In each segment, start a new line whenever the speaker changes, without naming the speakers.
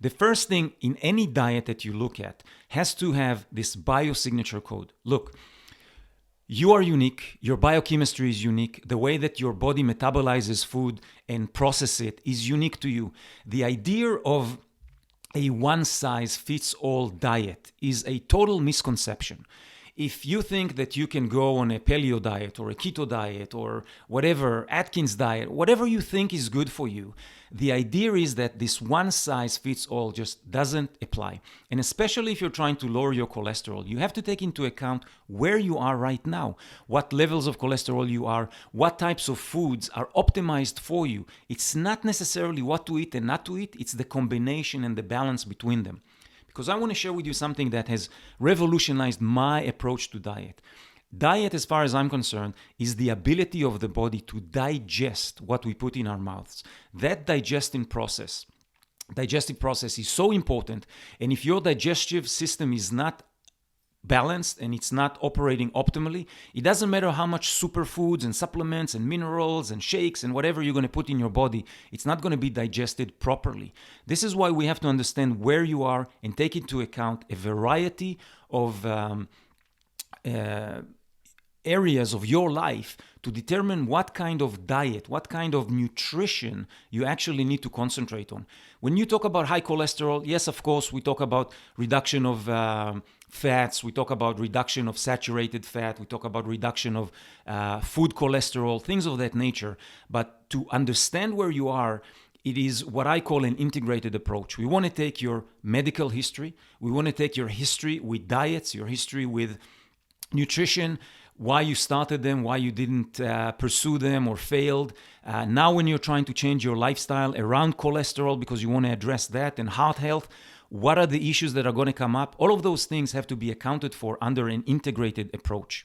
The first thing in any diet that you look at has to have this biosignature code. Look, you are unique. Your biochemistry is unique. The way that your body metabolizes food and processes it is unique to you. The idea of a one-size-fits-all diet is a total misconception. If you think that you can go on a paleo diet or a keto diet or whatever, Atkins diet, whatever you think is good for you, the idea is that this one-size-fits-all just doesn't apply. And especially if you're trying to lower your cholesterol, you have to take into account where you are right now, what levels of cholesterol you are, what types of foods are optimized for you. It's not necessarily what to eat and not to eat, it's the combination and the balance between them. Because I want to share with you something that has revolutionized my approach to diet. Diet, as far as I'm concerned, is the ability of the body to digest what we put in our mouths. That digestive process is so important. And if your digestive system is not balanced and it's not operating optimally, it doesn't matter how much superfoods and supplements and minerals and shakes and whatever you're going to put in your body, it's not going to be digested properly. This is why we have to understand where you are and take into account a variety of areas of your life to determine what kind of diet, what kind of nutrition you actually need to concentrate on. When you talk about high cholesterol, yes, of course, we talk about reduction of fats, we talk about reduction of saturated fat, we talk about reduction of food cholesterol, things of that nature. But to understand where you are, it is what I call an integrated approach. We want to take your medical history, we want to take your history with diets, your history with nutrition, why you started them, why you didn't pursue them or failed. Now when you're trying to change your lifestyle around cholesterol because you want to address that, and heart health, what are the issues that are going to come up? All of those things have to be accounted for under an integrated approach.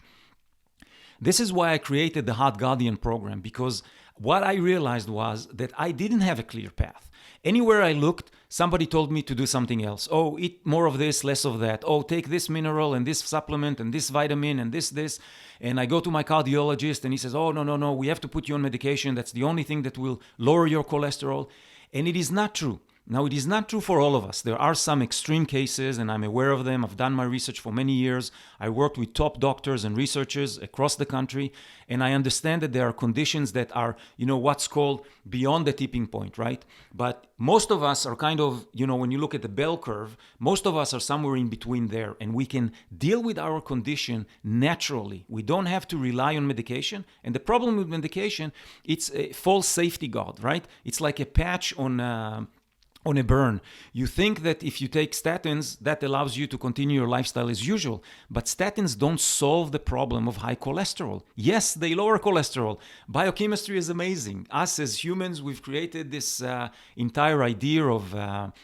This is why I created the Heart Guardian program, because what I realized was that I didn't have a clear path. Anywhere I looked, somebody told me to do something else. Oh, eat more of this, less of that. Oh, take this mineral and this supplement and this vitamin and this. And I go to my cardiologist and he says, oh, no, we have to put you on medication. That's the only thing that will lower your cholesterol. And it is not true. Now, it is not true for all of us. There are some extreme cases, and I'm aware of them. I've done my research for many years. I worked with top doctors and researchers across the country, and I understand that there are conditions that are, what's called beyond the tipping point, right? But most of us are kind of, when you look at the bell curve, most of us are somewhere in between there, and we can deal with our condition naturally. We don't have to rely on medication. And the problem with medication, it's a false safety guard, right? It's like a patch on a burn. You think that if you take statins, that allows you to continue your lifestyle as usual. But statins don't solve the problem of high cholesterol. Yes, they lower cholesterol. Biochemistry is amazing. Us as humans, we've created this entire idea of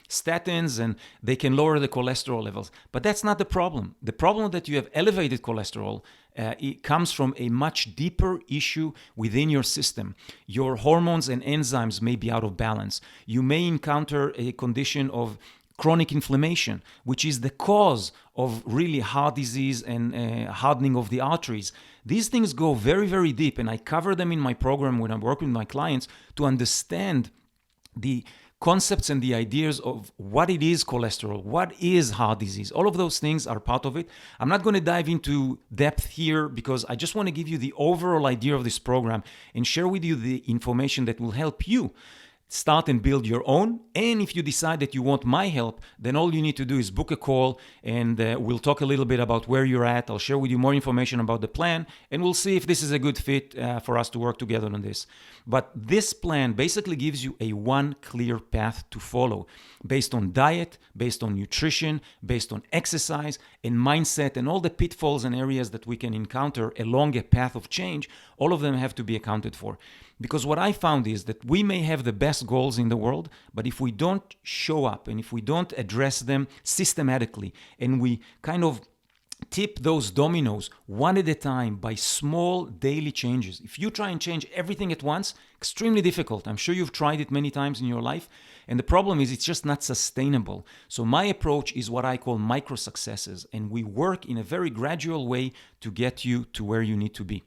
statins, and they can lower the cholesterol levels. But that's not the problem. The problem that you have elevated cholesterol, it comes from a much deeper issue within your system. Your hormones and enzymes may be out of balance. You may encounter a condition of chronic inflammation, which is the cause of really heart disease and hardening of the arteries. These things go very, very deep, and I cover them in my program when I work with my clients to understand the concepts and the ideas of what it is cholesterol, what is heart disease. All of those things are part of it. I'm not going to dive into depth here because I just want to give you the overall idea of this program and share with you the information that will help you start and build your own. And if you decide that you want my help, then all you need to do is book a call, and we'll talk a little bit about where you're at. I'll share with you more information about the plan, and we'll see if this is a good fit for us to work together on this. But this plan basically gives you a one clear path to follow based on diet, based on nutrition, based on exercise and mindset, and all the pitfalls and areas that we can encounter along a path of change. All of them have to be accounted for. Because what I found is that we may have the best goals in the world, but if we don't show up and if we don't address them systematically and we kind of tip those dominoes one at a time by small daily changes. If you try and change everything at once, extremely difficult. I'm sure you've tried it many times in your life. And the problem is it's just not sustainable. So my approach is what I call micro successes. And we work in a very gradual way to get you to where you need to be.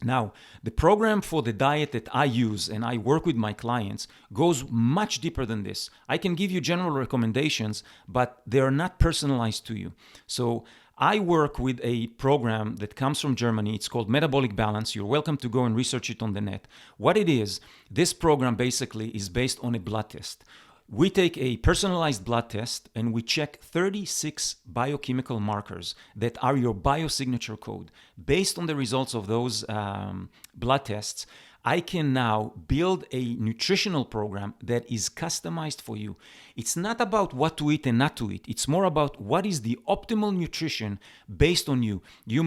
Now, the program for the diet that I use and I work with my clients goes much deeper than this. I can give you general recommendations, but they are not personalized to you. So I work with a program that comes from Germany. It's called Metabolic Balance. You're welcome to go and research it on the net. What it is, this program basically is based on a blood test. We take a personalized blood test and we check 36 biochemical markers that are your biosignature code. Based on the results of those blood tests, I can now build a nutritional program that is customized for you. It's not about what to eat and not to eat. It's more about what is the optimal nutrition based on you. You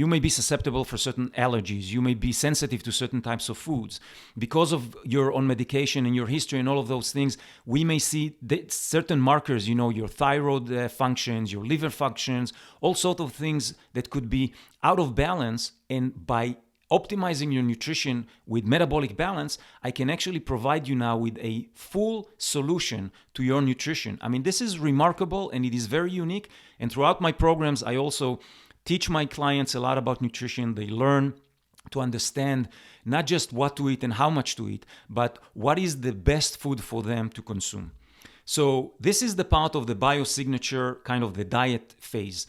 may be susceptible for certain allergies. You may be sensitive to certain types of foods. Because of your own medication and your history and all of those things, we may see certain markers, your thyroid functions, your liver functions, all sorts of things that could be out of balance. And by optimizing your nutrition with metabolic balance, I can actually provide you now with a full solution to your nutrition. I mean, this is remarkable and it is very unique. And throughout my programs, I also teach my clients a lot about nutrition. They learn to understand not just what to eat and how much to eat, but what is the best food for them to consume. So this is the part of the biosignature, kind of the diet phase.